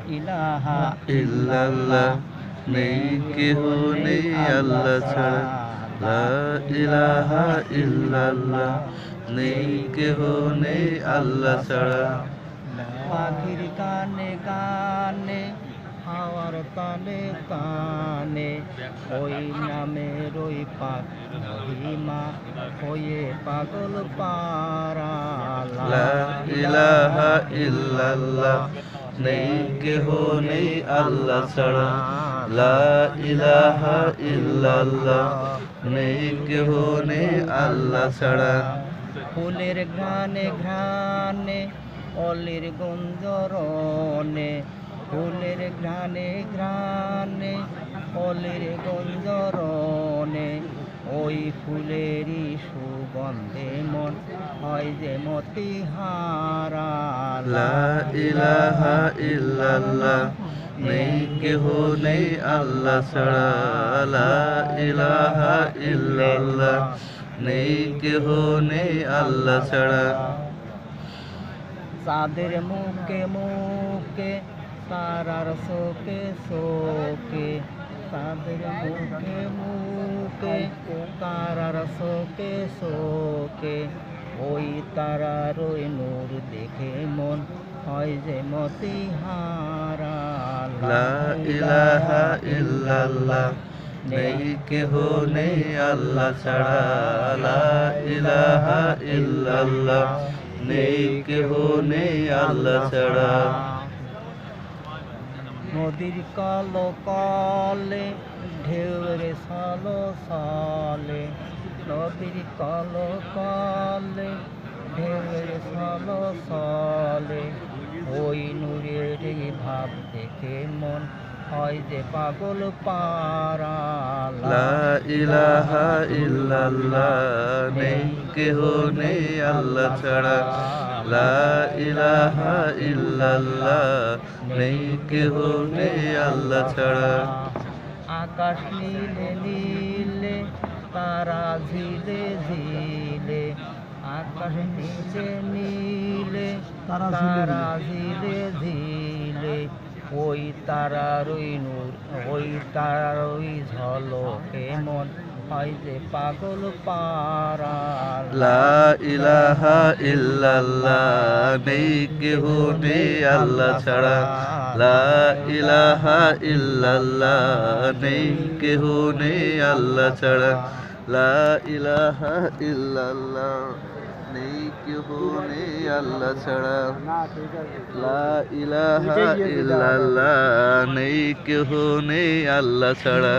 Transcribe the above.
ইলাহা ইল্লাল্লাহ নেই কেহ নেই আল্লাহ ছাড়া লা ইলাহা ইল্লাল্লাহ নেই কেহ নেই আল্লাহ ছাড়া পাখির গানে গানে হাওয়ার তালে কানে ওই নামের ওই পাক মহিমা হয়ে পাগল পারা লা ইলাহা ইল্লাল্লাহ নেই কেহ নেই আল্লাহ ছাড়া লা ইলাহা ইল্লাল্লাহ নেই কেহ নেই আল্লাহ ছাড়া ফুলের ঘ্রাণে ঘ্রাণে অলির গঞ্জরণে ফুলের ঘ্রাণে ঘ্রাণে অলির গঞ্জরণে ওই ফুলেরই সুগন্ধে মন হয় যে মতিহারা লা ইলাহা ইল্লাল্লাহ নেই কেহ নেই আল্লাহ ছাড়া লা ইলাহা ইল্লাল্লাহ নেই কেহ নেই আল্লাহ ছাড়া চাঁদের মুখে মুখে তারার শোকে শোকে চাঁদের মুখে মুখে তারার শোকে শোকে ওই তারার ওই নূর দেখে মন হয় যে মতিহারা লা ইলাহা ইল্লাল্লাহ নেই কেহ নেই আল্লাহ ছাড়া লা ইলাহা ইল্লাল্লাহ নেই কেহ নেই আল্লাহ ছাড়া নদীর কালো কালে ঢেউয়ের সালো সালে নদীর কালো কালে ঢেউয়ের সালো সালে ওই নূরের ভাব দেখে মন হয় যে পাগল পারা লা ইলাহা ইল্লাল্লাহ নেই কেহ নেই আল্লাহ ছাড়া লা ইলাহা ইল্লাল্লাহ নেই কেহ নেই আল্লাহ ছাড়া আকাশ নীলে নীলে তারা ঝিলে ঝিলে আকাশ নীলে নীলে তারা ঝিলে ঝিলে ওই তারার ওই নূর ওই তারার ওই ঝলকে মন হয় যে পাগল পারা লা ইলাহা ইল্লাল্লাহ নেই কেহ নেই আল্লাহ ছাড়া লা ইলাহা ইল্লাল্লাহ নেই কেহ নেই আল্লাহ ছাড়া লা ইলাহা ইল্লাল্লাহ নেই কেহ নেই আল্লাহ ছাড়া লা ইলাহা ইল্লাল্লাহ নেই কেহ নেই আল্লাহ ছাড়া